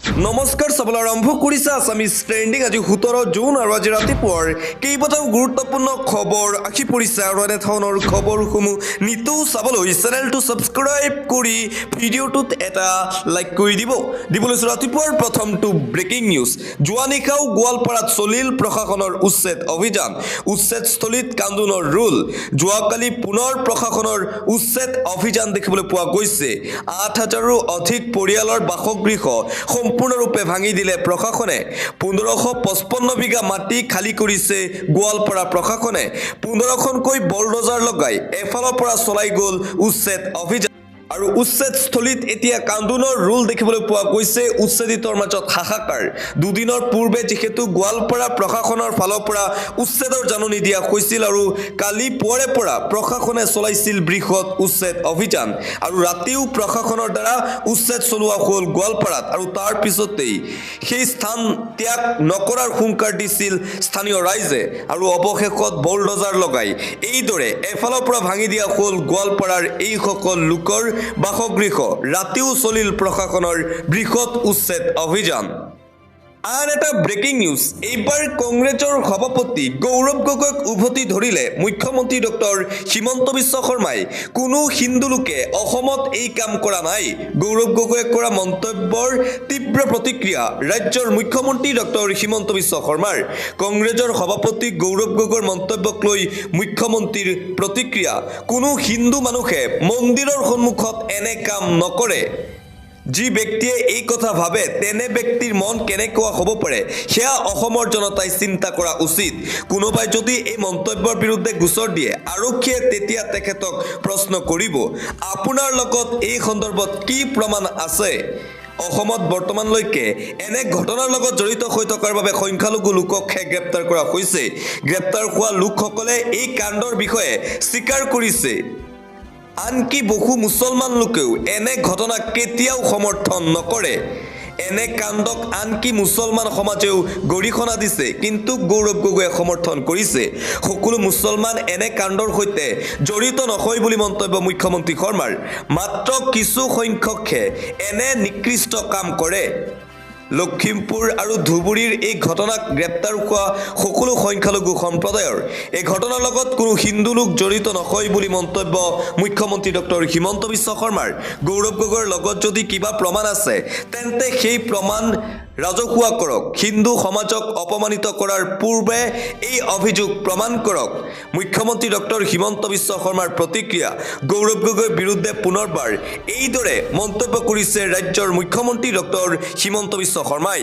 নমস্কাৰ চাবলৈ আৰম্ভ কৰিছে আছামিজ ট্ৰেণ্ডিং আজি 17 জুন আৰু আজি ৰাতিপুৱাৰ কেইবাটাও গুৰুত্বপূৰ্ণ খবৰ আহি পৰিছে আৰু এনে ধৰণৰ খবৰসমূহ নিতৌ চাবলৈ চেনেলটো ছাবস্ক্ৰাইব কৰি ভিডিঅ'টোত এটা লাইক কৰি দিবলৈ ৰাতিপুৱাৰ প্ৰথমটো ব্ৰেকিং নিউজ যোৱা নিশাও গোৱালপাৰাত চলিল প্ৰশাসনৰ উচ্ছেদ অভিযান উচ্ছেদস্থলীত কান্দোনৰ ৰোল যোৱাকালি পুনৰ প্ৰশাসনৰ উচ্ছেদ অভিযান দেখিবলৈ পোৱা গৈছে ৮,০০০ৰো অধিক পৰিয়ালৰ বাসগৃহ সম্পূৰ্ণৰূপে ভাঙি দিলে প্ৰশাসনে ১৫৫৫ বিঘা মাটি খালী কৰিছে গোৱালপাৰা প্ৰশাসনে ১৫খনকৈ বলডজাৰ লগাই এফালৰ পৰা চলাই গ'ল উচ্ছেদ অভিযান আৰু উচ্ছেদস্থলীত এতিয়া কান্দোনৰ ৰোল দেখিবলৈ পোৱা গৈছে উচ্ছেদিতৰ মাজত হাহাকাৰ দুদিনৰ পূৰ্বে যিহেতু গোৱালপাৰা প্ৰশাসনৰ ফালৰ পৰা উচ্ছেদৰ জাননী দিয়া হৈছিল আৰু কালি পুৱাৰে পৰা প্ৰশাসনে চলাইছিল বৃহৎ উচ্ছেদ অভিযান আৰু ৰাতিও প্ৰশাসনৰ দ্বাৰা উচ্ছেদ চলোৱা হ'ল গোৱালপাৰাত আৰু তাৰ পিছতেই সেই স্থান ত্যাগ নকৰাৰ হুংকাৰ দিছিল স্থানীয় ৰাইজে আৰু অৱশেষত বলডজাৰ লগাই এইদৰে এফালৰ পৰা ভাঙি দিয়া হ'ল গোৱালপাৰাৰ এইসকল লোকৰ বাসগৃহ ৰাতিও চলিল প্ৰশাসনৰ বৃহৎ উচ্ছেদ অভিযান আন এটা ব্ৰেকিং নিউজ এইবাৰ কংগ্ৰেছৰ সভাপতি গৌৰৱ গগৈক উভতি ধৰিলে মুখ্যমন্ত্ৰী ডক্টৰ হিমন্ত বিশ্ব শৰ্মাই কোনো হিন্দু লোকে অসমত এই কাম কৰা নাই গৌৰৱ গগৈয়ে কৰা মন্তব্যৰ তীব্ৰ প্ৰতিক্ৰিয়া ৰাজ্যৰ মুখ্যমন্ত্ৰী ডক্টৰ হিমন্ত বিশ্ব শৰ্মাৰ কংগ্ৰেছৰ সভাপতি গৌৰৱ গগৈৰ মন্তব্যক লৈ মুখ্যমন্ত্ৰীৰ প্ৰতিক্ৰিয়া কোনো হিন্দু মানুহে মন্দিৰৰ সন্মুখত এনে কাম নকৰে যি ব্যক্তিয়ে এই কথা ভাবে তেনে ব্যক্তিৰ মন কেনেকুৱা হ'ব পাৰে সেয়া অসমৰ জনতাই চিন্তা কৰা উচিত কোনোবাই যদি এই মন্তব্যৰ বিৰুদ্ধে গোচৰ দিয়ে আৰক্ষীয়ে তেতিয়া তেখেতক প্ৰশ্ন কৰিব আপোনাৰ লগত এই সন্দৰ্ভত কি প্ৰমাণ আছে অসমত বৰ্তমানলৈকে এনে ঘটনাৰ লগত জড়িত হৈ থকাৰ বাবে সংখ্যালঘু লোককহে গ্ৰেপ্তাৰ কৰা হৈছে গ্ৰেপ্তাৰ হোৱা লোকসকলে এই কাণ্ডৰ বিষয়ে স্বীকাৰ কৰিছে আনকি বহু মুছলমান লোকেও এনে ঘটনা কেতিয়াও সমৰ্থন নকৰে এনে কাণ্ডক আনকি মুছলমান সমাজেও গৰিহণা দিছে কিন্তু গৌৰৱ গগৈয়ে সমৰ্থন কৰিছে সকলো মুছলমান এনে কাণ্ডৰ সৈতে জড়িত নহয় বুলি মন্তব্য মুখ্যমন্ত্ৰী শৰ্মাৰ মাত্ৰ কিছু সংখ্যকহে এনে নিকৃষ্ট কাম কৰে লখিমপুৰ আৰু ধুবুৰীৰ এই ঘটনাক গ্ৰেপ্তাৰ হোৱা সকলো সংখ্যালঘু সম্প্ৰদায়ৰ এই ঘটনাৰ লগত কোনো হিন্দু লোক জড়িত নহয় বুলি মন্তব্য মুখ্যমন্ত্ৰী ডক্টৰ হিমন্ত বিশ্ব শৰ্মাৰ গৌৰৱ গগৈৰ লগত যদি কিবা প্ৰমাণ আছে তেন্তে সেই প্ৰমাণ ৰাজহুৱা কৰক হিন্দু সমাজক অপমানিত কৰাৰ পূৰ্বে এই অভিযোগ প্ৰমাণ কৰক মুখ্যমন্ত্ৰী ডক্টৰ হিমন্ত বিশ্ব শৰ্মাৰ প্ৰতিক্ৰিয়া গৌৰৱ গগৈৰ বিৰুদ্ধে পুনৰবাৰ এইদৰে মন্তব্য কৰিছে ৰাজ্যৰ মুখ্যমন্ত্ৰী ডক্টৰ হিমন্ত বিশ্ব শৰ্মাই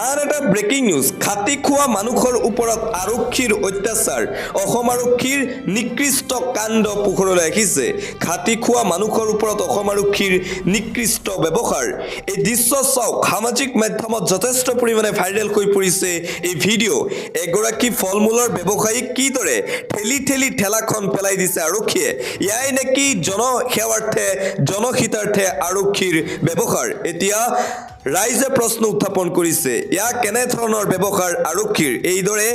আন এটা ব্ৰেকিং নিউজ খাতি খোৱা মানুহৰ ওপৰত আৰক্ষীৰ অত্যাচাৰ অসম আৰক্ষীৰ নিকৃষ্ট কাণ্ড পোহৰলৈ আহিছে খাতি খোৱা মানুহৰ ওপৰত অসম আৰক্ষীৰ নিকৃষ্ট ব্যৱহাৰ এই দৃশ্য চাওক সামাজিক মাধ্যমত যথেষ্ট পৰিমাণে ভাইৰেল হৈ পৰিছে এই ভিডিঅ' এগৰাকী ফল মূলৰ ব্যৱসায়ীক কিদৰে ঠেলি ঠেলাখন পেলাই দিছে আৰক্ষীয়ে ইয়াই নেকি জনসেৱাৰ্থে জনহিতাৰ্থে আৰক্ষীৰ ব্যৱহাৰ এতিয়া ৰাইজে প্ৰশ্ন উত্থাপন কৰিছে ইয়াক কেনে ধৰণৰ ব্যৱহাৰ আৰক্ষীৰ এইদৰে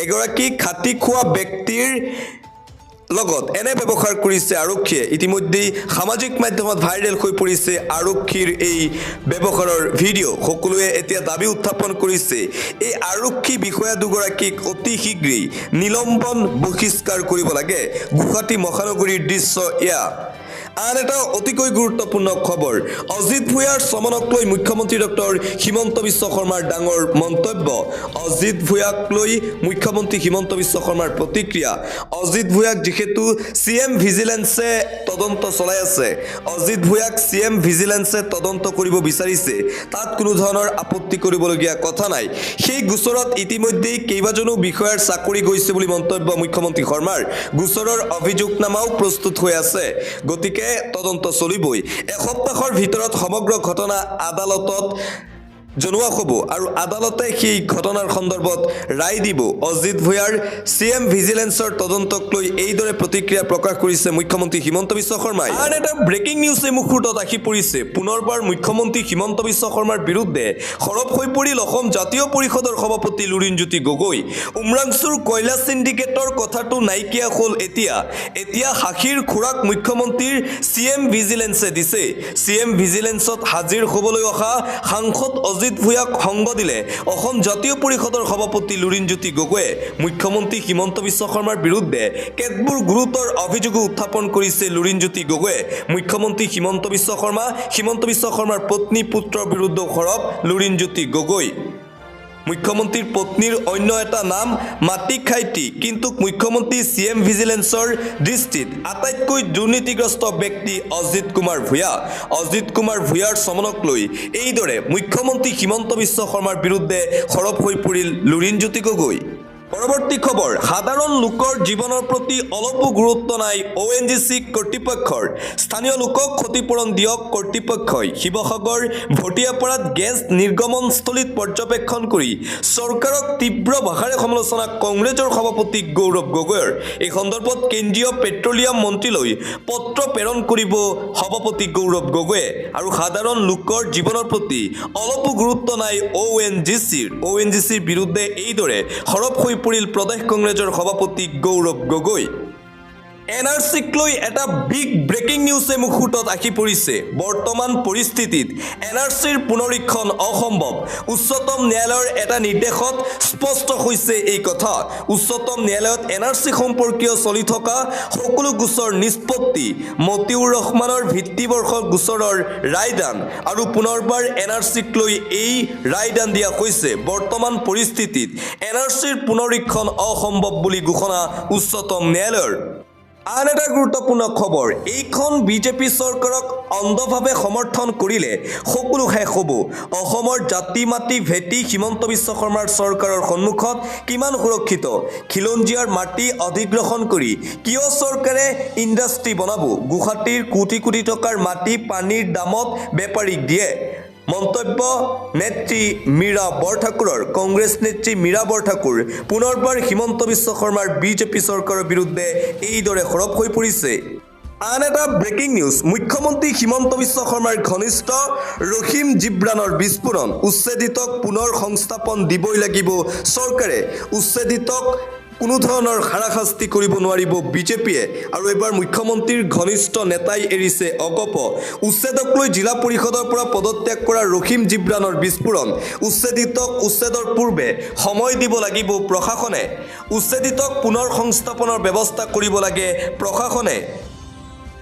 এগৰাকী খাতি খোৱা ব্যক্তিৰ লগত এনে ব্যৱহাৰ কৰিছে আৰক্ষীয়ে ইতিমধ্যে সামাজিক মাধ্যমত ভাইৰেল হৈ পৰিছে আৰক্ষীৰ এই ব্যৱহাৰৰ ভিডিঅ' সকলোৱে এতিয়া দাবী উত্থাপন কৰিছে এই আৰক্ষী বিষয়া দুগৰাকীক অতি শীঘ্ৰেই নিলম্বন বহিষ্কাৰ কৰিব লাগে গুৱাহাটী মহানগৰীৰ দৃশ্য এয়া আন এটা অতিকৈ গুৰুত্বপূৰ্ণ খবৰ অজিত ভূঞাৰ চমনক লৈ মুখ্যমন্ত্ৰী ডক্টৰ হিমন্ত বিশ্ব শৰ্মাৰ ডাঙৰ মন্তব্য অজিত ভূঞাক লৈ মুখ্যমন্ত্ৰী হিমন্ত বিশ্ব শৰ্মাৰ প্ৰতিক্ৰিয়া অজিত ভূঞাক যিহেতু CM ভিজিলেন্সে তদন্ত চলাই আছে অজিত ভূঞাক CM ভিজিলেন্সে তদন্ত কৰিব বিচাৰিছে তাত কোনো ধৰণৰ আপত্তি কৰিবলগীয়া কথা নাই সেই গোচৰত ইতিমধ্যে কেইবাজনো বিষয়াৰ চাকৰি গৈছে বুলি মন্তব্য মুখ্যমন্ত্ৰী শৰ্মাৰ গোচৰৰ অভিযোগনামাও প্ৰস্তুত হৈ আছে গতিকে তদন্ত চলিবই এসপ্তাহৰ ভিতৰত সমগ্ৰ ঘটনা আদালতত জনোৱা হ'ব আৰু আদালতে সেই ঘটনাৰ সন্দৰ্ভত ৰায় দিব অজিত ভূঞাৰ CM ভিজিলেন্সৰ তদন্তক লৈ এইদৰে প্ৰতিক্ৰিয়া প্ৰকাশ কৰিছে মুখ্যমন্ত্ৰী হিমন্ত বিশ্ব শৰ্মাই আন এটা ব্ৰেকিং নিউজ এই মুহূৰ্তত আহি পৰিছে পুনৰবাৰ মুখ্যমন্ত্ৰী হিমন্ত বিশ্ব শৰ্মাৰ বিৰুদ্ধে সৰব হৈ পৰিল অসম জাতীয় পৰিষদৰ সভাপতি লুৰিণজ্যোতি গগৈ উমৰাংচুৰ কয়লা সিন্ডিকেটৰ কথাটো নাইকিয়া হ'ল এতিয়া হাঁহিৰ খোৰাক মুখ্যমন্ত্ৰীৰ CM ভিজিলেন্সে দিছে CM ভিজিলেন্সত হাজিৰ হ'বলৈ অহা সাংসদ অজিত ভূঞাক সংগ দিলে অসম জাতীয় পৰিষদৰ সভাপতি লুৰিণজ্যোতি গগৈয়ে মুখ্যমন্ত্ৰী হিমন্ত বিশ্ব শৰ্মাৰ বিৰুদ্ধে কেতবোৰ গুৰুতৰ অভিযোগ উত্থাপন কৰিছে লুৰিণজ্যোতি গগৈয়ে মুখ্যমন্ত্ৰী হিমন্ত বিশ্ব শৰ্মাৰ পত্নী পুত্ৰৰ বিৰুদ্ধে সৰব লুৰিণজ্যোতি গগৈ মুখ্যমন্ত্ৰীৰ পত্নীৰ অন্য এটা নাম মাটি খাইটি কিন্তু মুখ্যমন্ত্ৰী CM ভিজিলেন্সৰ দৃষ্টিত আটাইতকৈ দুৰ্নীতিগ্ৰস্ত ব্যক্তি অজিত কুমাৰ ভূঞাৰ চমনক লৈ এইদৰে মুখ্যমন্ত্ৰী হিমন্ত বিশ্ব শৰ্মাৰ বিৰুদ্ধে সৰব হৈ পৰিল লুৰিণজ্যোতি গগৈ পৰৱৰ্তী খবৰ সাধাৰণ লোকৰ জীৱনৰ প্ৰতি অলপো গুৰুত্ব নাই ONGC কৰ্তৃপক্ষৰ স্থানীয় লোকক ক্ষতিপূৰণ দিয়ক কৰ্তৃপক্ষই শিৱসাগৰ ভটিয়াপাৰাত গেছ নিৰ্গমনস্থলীত পৰ্যবেক্ষণ কৰি চৰকাৰক তীব্ৰ ভাষাৰে সমালোচনা কংগ্ৰেছৰ সভাপতি গৌৰৱ গগৈৰ এই সন্দৰ্ভত কেন্দ্ৰীয় পেট্ৰলিয়াম মন্ত্ৰীলৈ পত্ৰ প্ৰেৰণ কৰিব সভাপতি গৌৰৱ গগৈয়ে আৰু সাধাৰণ লোকৰ জীৱনৰ প্ৰতি অলপো গুৰুত্ব নাই ONGCৰ বিৰুদ্ধে এইদৰে সৰব হৈ পৰিল প্ৰদেশ কংগ্ৰেছৰ সভাপতি গৌৰৱ গগৈ NRCক লৈ এটা বিগ ব্ৰেকিং নিউজ এই মুহূৰ্তত আহি পৰিছে বৰ্তমান পৰিস্থিতিত NRCৰ পুনৰীক্ষণ অসম্ভৱ উচ্চতম ন্যায়ালয়ৰ এটা নিৰ্দেশত স্পষ্ট হৈছে এই কথা উচ্চতম ন্যায়ালয়ত NRC সম্পৰ্কীয় চলি থকা সকলো গোচৰ নিষ্পত্তি মতিউৰ ৰহমানৰ ভিত্তিবৰ্ষ গোচৰৰ ৰায়দান আৰু পুনৰবাৰ NRCক লৈ এই ৰায়দান দিয়া হৈছে বৰ্তমান পৰিস্থিতিত NRCৰ পুনৰীক্ষণ অসম্ভৱ বুলি ঘোষণা উচ্চতম ন্যায়ালয়ৰ আন এটা গুৰুত্বপূৰ্ণ খবৰ এইখন বিজেপি চৰকাৰক অন্ধভাৱে সমৰ্থন কৰিলে সকলো শেষ হ'ব অসমৰ জাতি মাটি ভেটি হিমন্ত বিশ্ব শৰ্মাৰ চৰকাৰৰ সন্মুখত কিমান সুৰক্ষিত খিলঞ্জীয়াৰ মাটি অধিগ্ৰহণ কৰি কিয় চৰকাৰে ইণ্ডাষ্ট্ৰী বনাব গুৱাহাটীৰ কোটি কোটি টকাৰ মাটি পানীৰ দামত বেপাৰীক দিয়ে মন্তব্য নেত্ৰী মীৰা বৰঠাকুৰৰ কংগ্ৰেছ নেত্ৰী মীৰা বৰঠাকুৰ পুনৰবাৰ হিমন্ত বিশ্ব শৰ্মাৰ বিজেপি চৰকাৰৰ বিৰুদ্ধে এইদৰে সৰব হৈ পৰিছে আন এটা ব্ৰেকিং নিউজ মুখ্যমন্ত্ৰী হিমন্ত বিশ্ব শৰ্মাৰ ঘনিষ্ঠ ৰহিম জিব্ৰানৰ বিস্ফোৰণ উচ্ছেদিতক পুনৰ সংস্থাপন দিবই লাগিব চৰকাৰে উচ্ছেদিতক কোনো ধৰণৰ হাৰাশাস্তি কৰিব নোৱাৰিব বিজেপিয়ে আৰু এবাৰ মুখ্যমন্ত্ৰীৰ ঘনিষ্ঠ নেতাই এৰিছে অগপ উচ্ছেদক লৈ জিলা পৰিষদৰ পৰা পদত্যাগ কৰা ৰহিম জিব্ৰানৰ বিস্ফোৰণ উচ্ছেদৰ পূৰ্বে সময় দিব লাগিব প্ৰশাসনে উচ্ছেদিতক পুনৰ সংস্থাপনৰ ব্যৱস্থা কৰিব লাগে প্ৰশাসনে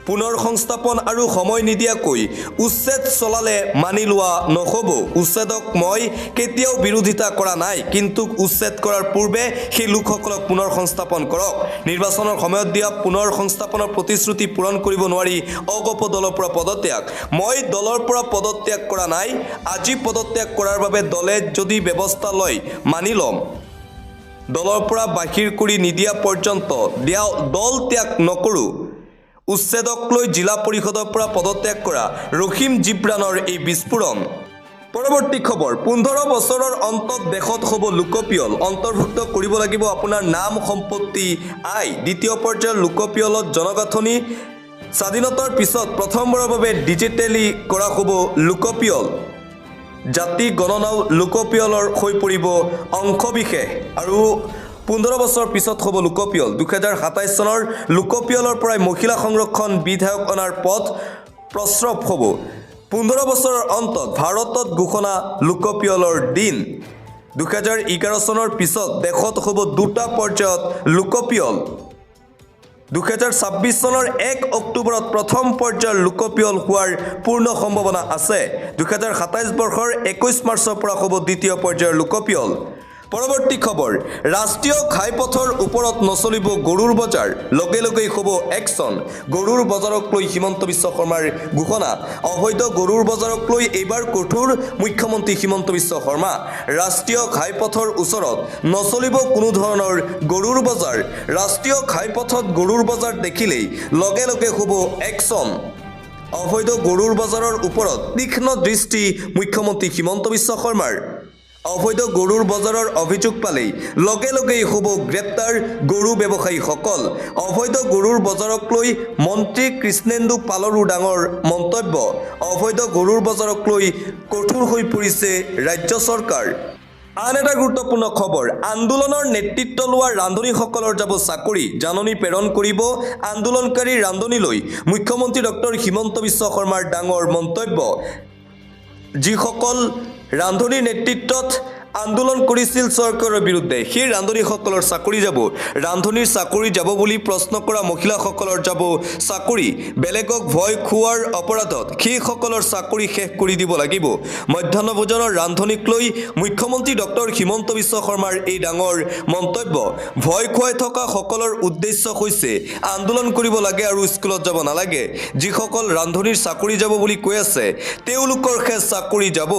পুনৰ সংস্থাপন আৰু সময় নিদিয়াকৈ উচ্ছেদ চলালে মানি লোৱা নহ'ব উচ্ছেদক মই কেতিয়াও বিৰোধিতা কৰা নাই কিন্তু উচ্ছেদ কৰাৰ পূৰ্বে সেই লোকসকলক পুনৰ সংস্থাপন কৰক নিৰ্বাচনৰ সময়ত দিয়া পুনৰ সংস্থাপনৰ প্ৰতিশ্ৰুতি পূৰণ কৰিব নোৱাৰি অগপ দলৰ পৰা পদত্যাগ মই দলৰ পৰা পদত্যাগ কৰা নাই আজি পদত্যাগ কৰাৰ বাবে দলে যদি ব্যৱস্থা লয় মানি ল'ম দলৰ পৰা বাহিৰ কৰি নিদিয়া পৰ্যন্ত দল ত্যাগ নকৰোঁ উচ্ছেদক লৈ জিলা পৰিষদৰ পৰা পদত্যাগ কৰা ৰহিম জিব্ৰানৰ এই বিস্ফোৰণ পৰৱৰ্তী খবৰ 15 বছৰৰ অন্তত দেশত হ'ব লোকপিয়ল অন্তৰ্ভুক্ত কৰিব লাগিব আপোনাৰ নাম সম্পত্তি আই দ্বিতীয় পৰ্যায়ৰ লোকপিয়লত জনগাঁথনি স্বাধীনতাৰ পিছত প্ৰথমবাৰৰ বাবে ডিজিটেলি কৰা হ'ব লোকপিয়ল জাতি গণনাও লোকপিয়লৰ হৈ পৰিব অংশবিশেষ আৰু 15 বছৰ পিছত হ'ব লোকপিয়ল 2027 চনৰ লোকপিয়লৰ পৰাই মহিলা সংৰক্ষণ বিধায়ক অনাৰ পথ প্ৰস্ৰৱ হ'ব 15 বছৰৰ অন্তত ভাৰতত ঘোষণা লোকপিয়লৰ দিন 2011 চনৰ পিছত দেশত হ'ব দুটা পৰ্যায়ত লোকপিয়ল 2026 চনৰ 1 অক্টোবৰত প্ৰথম পৰ্যায়ৰ লোকপিয়ল হোৱাৰ পূৰ্ণ সম্ভাৱনা আছে 2027 বৰ্ষৰ 21 মাৰ্চৰ পৰা হ'ব দ্বিতীয় পৰ্যায়ৰ লোকপিয়ল পৰৱৰ্তী খবৰ ৰাষ্ট্ৰীয় ঘাইপথৰ ওপৰত নচলিব গৰুৰ বজাৰ লগে লগেই হ'ব একশ্যন গৰুৰ বজাৰক লৈ হিমন্ত বিশ্ব শৰ্মাৰ ঘোষণা অবৈধ গৰুৰ বজাৰক লৈ এইবাৰ কঠোৰ মুখ্যমন্ত্ৰী হিমন্ত বিশ্ব শৰ্মা ৰাষ্ট্ৰীয় ঘাইপথৰ ওচৰত নচলিব কোনো ধৰণৰ গৰুৰ বজাৰ ৰাষ্ট্ৰীয় ঘাইপথত গৰুৰ বজাৰ দেখিলেই লগে লগে হ'ব একশ্যন অবৈধ গৰুৰ বজাৰৰ ওপৰত তীক্ষ্ণ দৃষ্টি মুখ্যমন্ত্ৰী হিমন্ত বিশ্ব শৰ্মাৰ অবৈধ গৰুৰ বজাৰৰ অভিযোগ পালেই লগে লগেই হ'ব গ্ৰেপ্তাৰ গৰু ব্যৱসায়ীসকল অবৈধ গৰুৰ বজাৰক লৈ মন্ত্ৰী কৃষ্ণেন্দু পালৰো ডাঙৰ মন্তব্য অবৈধ গৰুৰ বজাৰক লৈ কঠোৰ হৈ পৰিছে ৰাজ্য চৰকাৰ আন এটা গুৰুত্বপূৰ্ণ খবৰ আন্দোলনৰ নেতৃত্ব লোৱা ৰান্ধনীসকলৰ যাব চাকৰি জাননী প্ৰেৰণ কৰিব আন্দোলনকাৰী ৰান্ধনীলৈ মুখ্যমন্ত্ৰী ডক্টৰ হিমন্ত বিশ্ব শৰ্মাৰ ডাঙৰ মন্তব্য যিসকল ৰান্ধনীৰ নেতৃত্বত আন্দোলন কৰিছিল চৰকাৰৰ বিৰুদ্ধে সেই ৰান্ধনীসকলৰ চাকৰি যাব ৰান্ধনীৰ চাকৰি যাব বুলি প্ৰশ্ন কৰা মহিলাসকলৰ যাব চাকৰি বেলেগক ভয় খুওৱাৰ অপৰাধত সেইসকলৰ চাকৰি শেষ কৰি দিব লাগিব মধ্যাহ্ন ভোজনৰ ৰান্ধনীক লৈ মুখ্যমন্ত্ৰী ডক্টৰ হিমন্ত বিশ্ব শৰ্মাৰ এই ডাঙৰ মন্তব্য ভয় খুৱাই থকা সকলৰ উদ্দেশ্য হৈছে আন্দোলন কৰিব লাগে আৰু স্কুলত যাব নালাগে যিসকল ৰান্ধনীৰ চাকৰি যাব বুলি কৈ আছে তেওঁলোকৰ হে চাকৰি যাব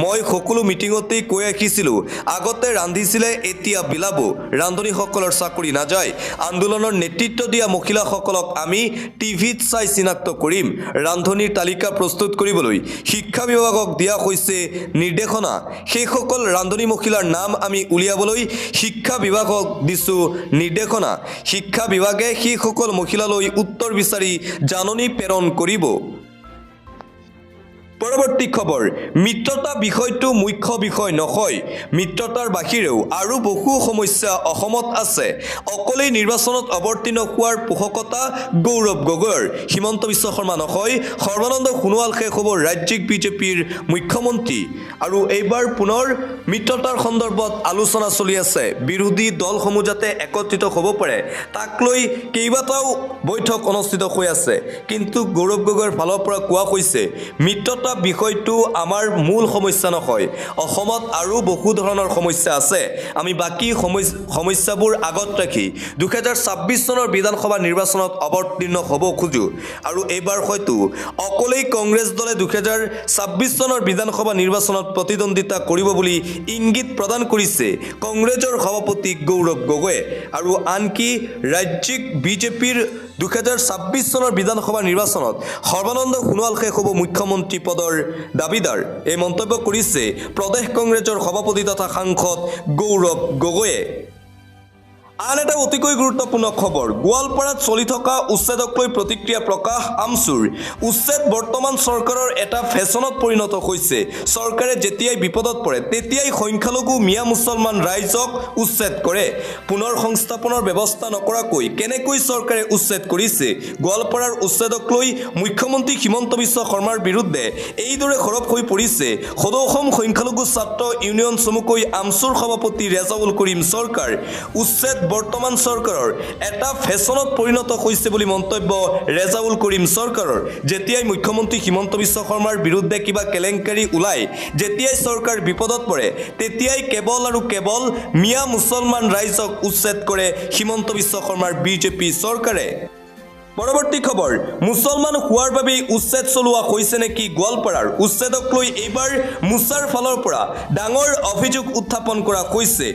মই সকলো মিটিঙতেই কৈ আগতে ৰান্ধিছিলে এতিয়া বিলাব ৰান্ধনীসকলৰ চাকৰি নাযায় আন্দোলনৰ নেতৃত্ব দিয়া মহিলাসকলক আমি টিভিত চাই চিনাক্ত কৰিম ৰান্ধনীৰ তালিকা প্ৰস্তুত কৰিবলৈ শিক্ষা বিভাগক দিয়া হৈছে নিৰ্দেশনা সেইসকল ৰান্ধনী মহিলাৰ নাম আমি উলিয়াবলৈ শিক্ষা বিভাগক দিছো নিৰ্দেশনা শিক্ষা বিভাগে সেইসকল মহিলালৈ উত্তৰ বিচাৰি জাননী প্ৰেৰণ কৰিব পৰৱৰ্তী খবৰ মিত্ৰতা বিষয়টো মুখ্য বিষয় নহয় মিত্ৰতাৰ বাহিৰেও আৰু বহু সমস্যা অসমত আছে অকলেই নিৰ্বাচনত অৱতীৰ্ণ হোৱাৰ পোষকতা গৌৰৱ গগৈৰ হিমন্ত বিশ্ব শৰ্মা নহয় সৰ্বানন্দ সোণোৱাল শেষ হ'ব ৰাজ্যিক বিজেপিৰ মুখ্যমন্ত্ৰী আৰু এইবাৰ পুনৰ মিত্ৰতাৰ সন্দৰ্ভত আলোচনা চলি আছে বিৰোধী দলসমূহ যাতে একত্ৰিত হ'ব পাৰে তাক লৈ কেইবাটাও বৈঠক অনুষ্ঠিত হৈ আছে কিন্তু গৌৰৱ গগৈৰ ফালৰ পৰা কোৱা হৈছে মিত্ৰতা বিষয়টো আমাৰ মূল সমস্যা নহয় অসমত আৰু বহু ধৰণৰ সমস্যা আছে আমি বাকি সমস্যাবোৰ আগত ৰাখি 2026 চনৰ বিধানসভা নিৰ্বাচনত অৱতীৰ্ণ হ'ব খোজো আৰু এইবাৰ হয়তো অকলেই কংগ্ৰেছ দলে 2026 চনৰ বিধানসভা নিৰ্বাচনত প্ৰতিদ্বন্দ্বিতা কৰিব বুলি ইংগিত প্ৰদান কৰিছে কংগ্ৰেছৰ সভাপতি গৌৰৱ গগৈয়ে আৰু আনকি ৰাজ্যিক বিজেপিৰ 2026 চনৰ বিধানসভা নিৰ্বাচনত সৰ্বানন্দ সোণোৱাল শেষ হ'ব মুখ্যমন্ত্ৰী পদৰ দাবীদাৰ এই মন্তব্য কৰিছে প্ৰদেশ কংগ্ৰেছৰ সভাপতি তথা সাংসদ গৌৰৱ গগৈয়ে আন এটা অতিকৈ গুৰুত্বপূৰ্ণ খবৰ গোৱালপাৰাত চলি থকা উচ্ছেদক লৈ প্ৰতিক্ৰিয়া প্ৰকাশ আমচুৰ উচ্ছেদ বৰ্তমান চৰকাৰৰ এটা ফেশ্বনত পৰিণত হৈছে চৰকাৰে যেতিয়াই বিপদত পৰে তেতিয়াই সংখ্যালঘু মিয়া মুছলমান ৰাইজক উচ্ছেদ কৰে পুনৰ সংস্থাপনৰ ব্যৱস্থা নকৰাকৈ কেনেকৈ চৰকাৰে উচ্ছেদ কৰিছে গোৱালপাৰাৰ উচ্ছেদক লৈ মুখ্যমন্ত্ৰী হিমন্ত বিশ্ব শৰ্মাৰ বিৰুদ্ধে এইদৰে সৰব হৈ পৰিছে সদৌ অসম সংখ্যালঘু ছাত্ৰ ইউনিয়ন চমুকৈ আমচুৰ সভাপতি ৰেজাউল কৰিম চৰকাৰ উচ্ছেদ বৰ্তমান চৰকাৰৰ এটা ফেশ্বনত পৰিণত হৈছে বুলি মন্তব্য ৰেজাউল কৰিম চৰকাৰৰ যেতিয়াই মুখ্যমন্ত্ৰী হিমন্ত বিশ্ব শৰ্মাৰ বিৰুদ্ধে কিবা কেলেংকাৰী ওলাই যেতিয়াই চৰকাৰ বিপদত পৰে তেতিয়াই কেৱল আৰু কেৱল মিয়া মুছলমান ৰাইজক উচ্ছেদ কৰে হিমন্ত বিশ্ব শৰ্মাৰ বিজেপি চৰকাৰে পৰৱৰ্তী খবৰ মুছলমান হোৱাৰ বাবে উচ্ছেদ চলোৱা হৈছে নেকি গোৱালপাৰাৰ উচ্ছেদক লৈ এইবাৰ মুছাৰ ফালৰ পৰা ডাঙৰ অভিযোগ উত্থাপন কৰা হৈছে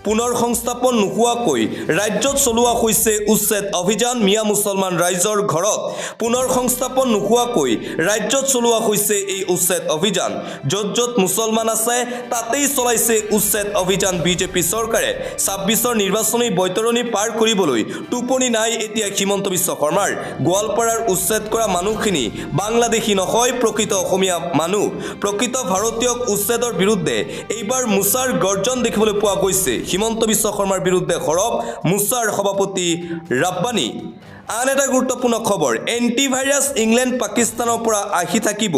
পুনৰ সংস্থাপন নোহোৱাকৈ ৰাজ্যত চলোৱা হৈছে উচ্ছেদ অভিযান মিয়া মুছলমান ৰাইজৰ ঘৰত পুনৰ সংস্থাপন নোহোৱাকৈ ৰাজ্যত চলোৱা হৈছে এই উচ্ছেদ অভিযান য'ত য'ত মুছলমান আছে তাতেই চলাইছে উচ্ছেদ অভিযান বিজেপি চৰকাৰে 26ৰ নিৰ্বাচনী বৈতৰণি পাৰ কৰিবলৈ টোপনি নাই এতিয়া হিমন্ত বিশ্ব শৰ্মাৰ গোৱালপাৰাৰ উচ্ছেদ কৰা মানুহখিনি বাংলাদেশী নহয় প্ৰকৃত অসমীয়া মানুহ প্ৰকৃত ভাৰতীয়ক উচ্ছেদৰ বিৰুদ্ধে এইবাৰ মুছাৰ গৰ্জন দেখিবলৈ পোৱা গৈছে হিমন্ত বিশ্ব শৰ্মাৰ বিৰুদ্ধে সৰব মুছাৰ সভাপতি ৰাব্বানী আন এটা গুৰুত্বপূৰ্ণ খবৰ এণ্টিভাইৰাছ ইংলেণ্ড পাকিস্তানৰ পৰা আহি থাকিব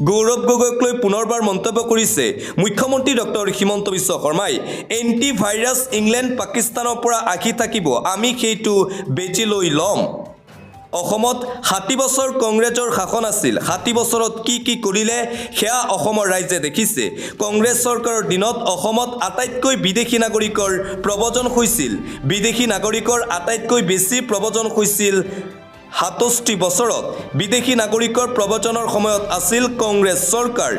গৌৰৱ গগৈক লৈ পুনৰবাৰ মন্তব্য কৰিছে মুখ্যমন্ত্ৰী ডক্টৰ হিমন্ত বিশ্ব শৰ্মাই এণ্টিভাইৰাছ ইংলেণ্ড পাকিস্তানৰ পৰা আহি থাকিব আমি সেইটো বেজি লৈ ল'ম অসমত 60 বছৰ কংগ্ৰেছৰ শাসন আছিল 60 বছৰত কি কৰিলে সেয়া অসমৰ ৰাইজে দেখিছে কংগ্ৰেছ চৰকাৰৰ দিনত অসমত আটাইতকৈ বিদেশী নাগৰিকৰ প্ৰব্ৰজন হৈছিল বিদেশী নাগৰিকৰ আটাইতকৈ বেছি প্ৰব্ৰজন হৈছিল 67 বছৰত বিদেশী নাগৰিকৰ প্ৰব্ৰজনৰ সময়ত আছিল কংগ্ৰেছ চৰকাৰ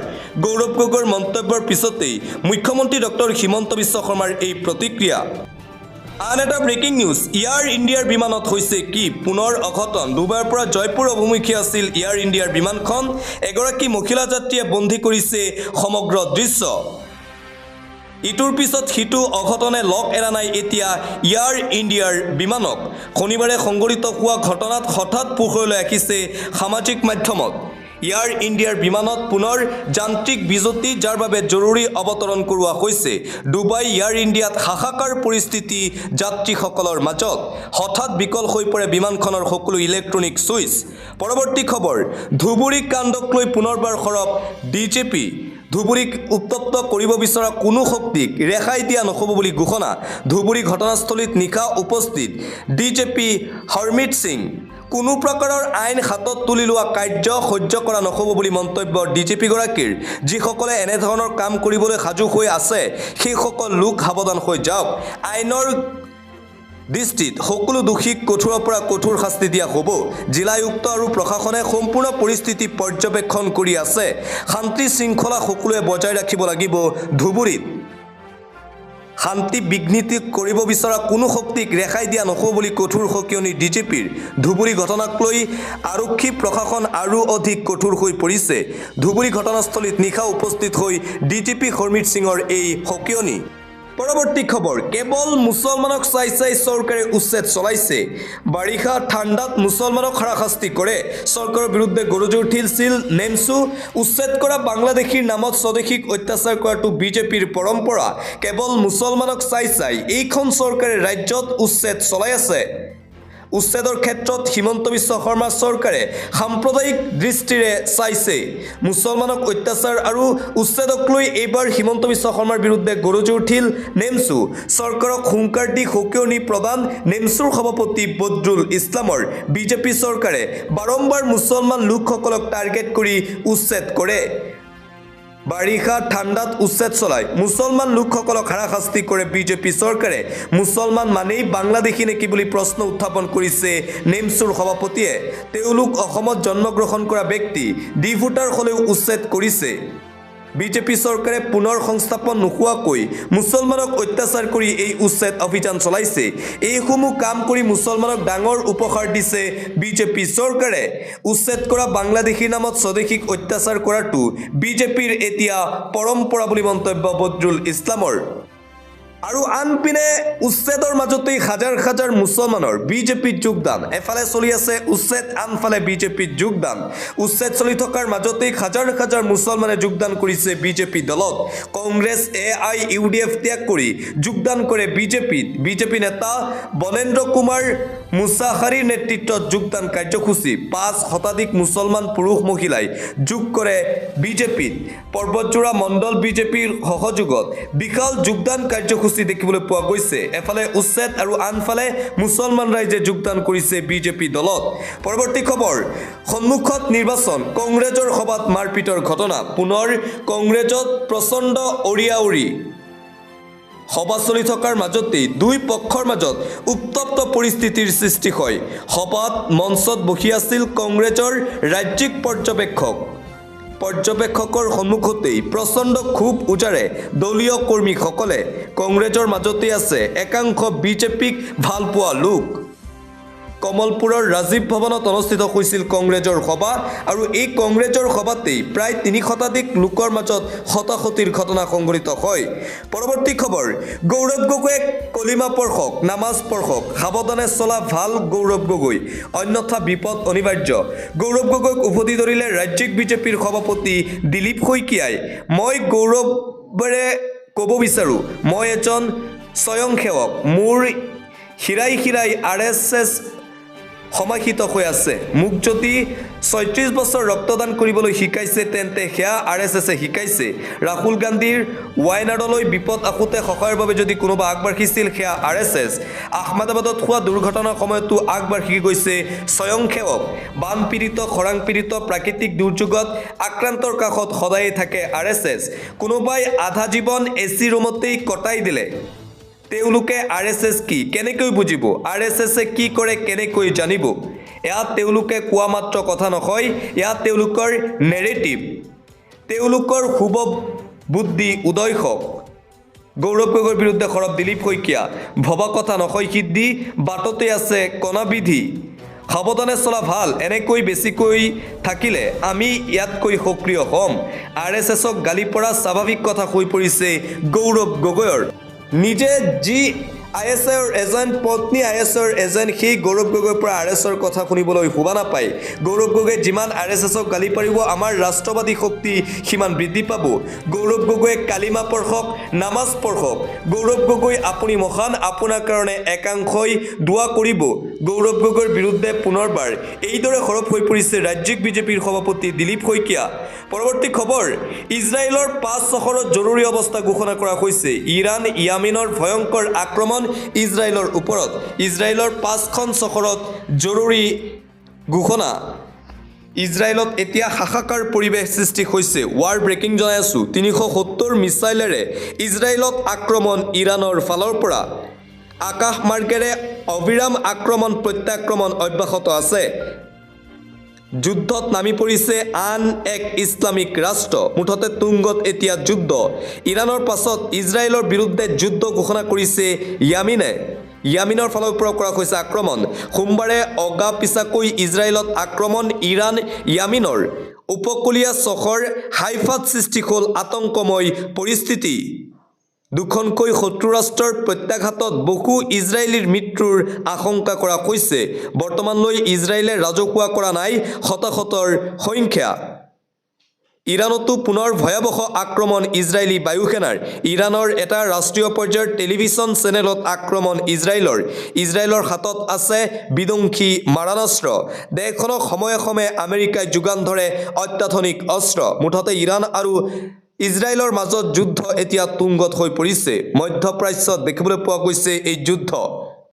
গৌৰৱ গগৈৰ মন্তব্যৰ পিছতেই মুখ্যমন্ত্ৰী ডক্টৰ হিমন্ত বিশ্ব শৰ্মাৰ এই প্ৰতিক্ৰিয়া আন এটা ব্ৰেকিং নিউজ এয়াৰ ইণ্ডিয়াৰ বিমানত হৈছে কি পুনৰ অঘটন ডুবাইৰ পৰা জয়পুৰ অভিমুখী আছিল এয়াৰ ইণ্ডিয়াৰ বিমানখন এগৰাকী মহিলা যাত্ৰীয়ে বন্দী কৰিছে সমগ্ৰ দৃশ্য ইটোৰ পিছত সিটো অঘটনে লক এৰা নাই এতিয়া এয়াৰ ইণ্ডিয়াৰ বিমানক শনিবাৰে সংঘটিত হোৱা ঘটনাত হঠাৎ পোহৰলৈ আহিছে সামাজিক মাধ্যমত এয়াৰ ইণ্ডিয়াৰ বিমানত পুনৰ যান্ত্ৰিক বিজুতি যাৰ বাবে জৰুৰী অৱতৰণ কৰোৱা হৈছে ডুবাই এয়াৰ ইণ্ডিয়াত হাহাকাৰ পৰিস্থিতি যাত্ৰীসকলৰ মাজত হঠাৎ বিকল হৈ পৰে বিমানখনৰ সকলো ইলেক্ট্ৰনিক ছুইচ পৰৱৰ্তী খবৰ ধুবুৰী কাণ্ডক লৈ পুনৰবাৰ সৰব ডিজিপি ধুবুৰীক উত্তপ্ত কৰিব বিচৰা কোনো শক্তিক ৰেহাই দিয়া নহ'ব বুলি ঘোষণা ধুবুৰী ঘটনাস্থলীত নিশা উপস্থিত ডিজিপি হৰমিত সিং কোনো প্ৰকাৰৰ আইন হাতত তুলি লোৱা কাৰ্য সহ্য কৰা নহ'ব বুলি মন্তব্য ডিজিপিগৰাকীৰ যিসকলে এনেধৰণৰ কাম কৰিবলৈ সাজু হৈ আছে সেইসকল লোক সাৱধান হৈ যাওক আইনৰ দৃষ্টিত সকলো দোষীক কঠোৰৰ পৰা কঠোৰ শাস্তি দিয়া হ'ব জিলায়ুক্ত আৰু প্ৰশাসনে সম্পূৰ্ণ পৰিস্থিতি পৰ্যবেক্ষণ কৰি আছে শান্তি শৃংখলা সকলোৱে বজাই ৰাখিব লাগিব ধুবুৰীত শান্তি বিঘ্নিত কৰিব বিচৰা কোনো শক্তিক ৰেহাই দিয়া নহ'ব বুলি কঠোৰ সকিয়নি ডিজিপিৰ ধুবুৰী ঘটনাক লৈ আৰক্ষী প্ৰশাসন আৰু অধিক কঠোৰ হৈ পৰিছে ধুবুৰী ঘটনাস্থলীত নিশা উপস্থিত হৈ ডিজিপি হৰমিত সিঙৰ এই সকিয়নি পৰৱৰ্তী খবৰ কেৱল মুছলমানক চাই চৰকাৰে উচ্ছেদ চলাইছে বাৰিষা ঠাণ্ডাত মুছলমানক হাৰাশাস্তি কৰে চৰকাৰৰ বিৰুদ্ধে গৰজি উঠিছিল নেমছু উচ্ছেদ কৰা বাংলাদেশীৰ নামত স্বদেশীক অত্যাচাৰ কৰাটো বিজেপিৰ পৰম্পৰা কেৱল মুছলমানক চাই এইখন চৰকাৰে ৰাজ্যত উচ্ছেদ চলাই আছে উচ্ছেদৰ ক্ষেত্ৰত হিমন্ত বিশ্ব শৰ্মা চৰকাৰে সাম্প্ৰদায়িক দৃষ্টিৰে চাইছে মুছলমানক অত্যাচাৰ আৰু উচ্ছেদক লৈ এইবাৰ হিমন্ত বিশ্ব শৰ্মাৰ বিৰুদ্ধে গৰজি উঠিল নেমছু চৰকাৰক হুংকাৰ দি সকিয়নি প্ৰদান নেমছুৰ সভাপতি বদৰুল ইছলামৰ বিজেপি চৰকাৰে বাৰম্বাৰ মুছলমান লোকসকলক টাৰ্গেট কৰি উচ্ছেদ কৰে বাৰিষা ঠাণ্ডাত উচ্ছেদ চলাই মুছলমান লোকসকলক হাৰাশাস্তি কৰে বিজেপি চৰকাৰে মুছলমান মানেই বাংলাদেশী নেকি বুলি প্ৰশ্ন উত্থাপন কৰিছে নেমছুৰ সভাপতিয়ে তেওঁলোক অসমত জন্মগ্ৰহণ কৰা ব্যক্তি ডি ভোটাৰ হ'লেও উচ্ছেদ কৰিছে বিজেপি চৰকাৰে পুনৰ সংস্থাপন নোহোৱাকৈ মুছলমানক অত্যাচাৰ কৰি এই উচ্ছেদ অভিযান চলাইছে এইসমূহ কাম কৰি মুছলমানক ডাঙৰ উপহাৰ দিছে বিজেপি চৰকাৰে উচ্ছেদ কৰা বাংলাদেশীৰ নামত স্বদেশীক অত্যাচাৰ কৰাটো বিজেপিৰ এতিয়া পৰম্পৰা বুলি মন্তব্য বদৰুল ইছলামৰ আৰু আনপিনে উচ্ছেদৰ মাজতেই হাজাৰ হাজাৰ মুছলমানৰ বিজেপিত যোগদান এফালে চলি আছে উচ্ছেদ আনফালে বিজেপিত যোগদান উচ্ছেদ চলি থকাৰ মাজতেই হাজাৰ হাজাৰ মুছলমানে যোগদান কৰিছে বিজেপি দলত কংগ্ৰেছ AIUDF ত্যাগ কৰি যোগদান কৰে বিজেপি নেতা বনেন্দ্ৰ কুমাৰ মুছাহাৰীৰ নেতৃত্বত যোগদান কাৰ্যসূচী 5 শতাধিক মুছলমান পুৰুষ মহিলাই যোগ কৰে বিজেপিত পৰ্বতজোৰা মণ্ডল বিজেপিৰ সহযোগত বিশাল যোগদান কাৰ্যসূচী দেখিবলৈ পোৱা গৈছে এফালে উচ্ছেদ আৰু আনফালে মুছলমান ৰাইজে যোগদান কৰিছে বিজেপি দলত পৰৱৰ্তী খবৰ সন্মুখত নিৰ্বাচন কংগ্ৰেছৰ সভাত মাৰপিটৰ ঘটনা পুনৰ কংগ্ৰেছত প্ৰচণ্ড অৰিয়াউৰি সভা চলি থকাৰ মাজতেই দুই পক্ষৰ মাজত উত্তপ্ত পৰিস্থিতিৰ সৃষ্টি হয় সভাত মঞ্চত বহি আছিল কংগ্ৰেছৰ ৰাজ্যিক পৰ্যবেক্ষকৰ সন্মুখতেই প্ৰচণ্ড ক্ষোভ উজাৰে দলীয় কৰ্মীসকলে কংগ্ৰেছৰ মাজতেই আছে একাংশ বিজেপিক ভাল পোৱা লোক কমলপুৰৰ ৰাজীৱ ভৱনত অনুষ্ঠিত হৈছিল কংগ্ৰেছৰ সভা আৰু এই কংগ্ৰেছৰ সভাতেই প্ৰায় 3 শতাধিক লোকৰ মাজত হতাহতিৰ ঘটনা সংঘটিত হয় পৰৱৰ্তী খবৰ গৌৰৱ গগৈক কলিমা পঢ়ক নামাজ পঢ়ক সাৱধানে চলা ভাল গৌৰৱ গগৈ অন্যথা বিপদ অনিবাৰ্য গৌৰৱ গগৈক উভতি ধৰিলে ৰাজ্যিক বিজেপিৰ সভাপতি দিলীপ শইকীয়াই মই গৌৰৱেৰে ক'ব বিচাৰোঁ মই এজন স্বয়ংসেৱক মোৰ হিৰাই RSS সমাহিত হৈ আছে মোক যদি ৩৬ বছৰ ৰক্তদান কৰিবলৈ শিকাইছে তেন্তে সেয়া RSSে শিকাইছে ৰাহুল গান্ধীৰ ৱাইনাডলৈ বিপদ আহোঁতে সহায়ৰ বাবে যদি কোনোবা আগবাঢ়িছিল সেয়া RSS আহমেদাবাদত হোৱা দুৰ্ঘটনাৰ সময়তো আগবাঢ়ি গৈছে স্বয়ংসেৱক বানপীড়িত খৰাং পীড়িত প্ৰাকৃতিক দুৰ্যোগত আক্ৰান্তৰ কাষত সদায়ে থাকে RSS কোনোবাই আধা জীৱন AC ৰুমতেই কটাই দিলে তেওঁলোকে RSS কি কেনেকৈ বুজিব RSSে কি কৰে কেনেকৈ জানিব এয়া তেওঁলোকে কোৱা মাত্ৰ কথা নহয় এয়া তেওঁলোকৰ নেৰেটিভ তেওঁলোকৰ শুভ বুদ্ধি উদয় হওক গৌৰৱ গগৈৰ বিৰুদ্ধে সৰব দিলীপ শইকীয়া ভবা কথা নকয় সিদ্ধি বাটতে আছে কণাবিধি সাৱধানে চলা ভাল এনেকৈ বেছিকৈ থাকিলে আমি ইয়াতকৈ সক্ৰিয় হ'ম RSSক গালি পৰা স্বাভাৱিক কথা হৈ পৰিছে গৌৰৱ গগৈৰ নিজে যি ISৰ এজেণ্ট পত্নী ISৰ এজেণ্ট সেই গৌৰৱ গগৈৰ পৰা RSৰ কথা শুনিবলৈ শুবা নাপায় গৌৰৱ গগৈ যিমান RSSক গালি পাৰিব আমাৰ ৰাষ্ট্ৰবাদী শক্তি সিমান বৃদ্ধি পাব গৌৰৱ গগৈয়ে কালিমা পঢ়ক নামাজ পঢ়ক গৌৰৱ গগৈ আপুনি মহান আপোনাৰ কাৰণে একাংশই দোৱা কৰিব গৌৰৱ গগৈৰ বিৰুদ্ধে পুনৰবাৰ এইদৰে সৰব হৈ পৰিছে ৰাজ্যিক বিজেপিৰ সভাপতি দিলীপ শইকীয়া পৰৱৰ্তী খবৰ ইজৰাইলৰ 5 চহৰত জৰুৰী অৱস্থা ঘোষণা কৰা হৈছে ইৰাণ ইয়ামেনৰ ভয়ংকৰ আক্ৰমণ ইজৰাইলৰ ওপৰত ইজৰাইলৰ 5খন চহৰত জৰুৰী ঘোষণা ইজৰাইলত এতিয়া হাহাকাৰ পৰিৱেশ সৃষ্টি হৈছে ৱাৰ ব্ৰেকিং জনাই আছো 370 মিছাইলেৰে ইজৰাইলত আক্ৰমণ ইৰাণৰ ফালৰ পৰা আকাশ মাৰ্গেৰে অবিৰাম আক্ৰমণ প্ৰত্যাক্ৰমণ অব্যাহত আছে যুদ্ধত নামি পৰিছে আন এক ইছলামিক ৰাষ্ট্ৰ মুঠতে তুংগত এতিয়া যুদ্ধ ইৰাণৰ পাছত ইজৰাইলৰ বিৰুদ্ধে যুদ্ধ ঘোষণা কৰিছে ইয়ামিনৰ ফালৰ পৰা কৰা হৈছে আক্ৰমণ সোমবাৰে অগা পিছাকৈ ইজৰাইলত আক্ৰমণ ইৰাণ ইয়ামিনৰ উপকূলীয় চহৰ হাইফাত সৃষ্টি হ'ল আতংকময় পৰিস্থিতি দুখনকৈ শত্ৰু ৰাষ্ট্ৰৰ প্ৰত্যাঘাতত বহু ইজৰাইলীৰ মৃত্যুৰ আশংকা কৰা হৈছে বৰ্তমানলৈ ইজৰাইলে ৰাজহুৱা কৰা নাই হতাহতৰ সংখ্যা ইৰাণতো পুনৰ ভয়াৱহ আক্ৰমণ ইজৰাইলী বায়ুসেনাৰ ইৰাণৰ এটা ৰাষ্ট্ৰীয় পৰ্যায়ৰ টেলিভিছন চেনেলত আক্ৰমণ ইজৰাইলৰ হাতত আছে বিধ্বংসী মাৰণাস্ত্ৰ দেশখনক সময়ে সময়ে আমেৰিকাই যোগান ধৰে অত্যাধুনিক অস্ত্ৰ মুঠতে ইৰাণ আৰু ইজৰাইলৰ মাজত যুদ্ধ এতিয়া তুংগত হৈ পৰিছে মধ্যপ্ৰাচ্যত দেখিবলৈ পোৱা গৈছে এই যুদ্ধ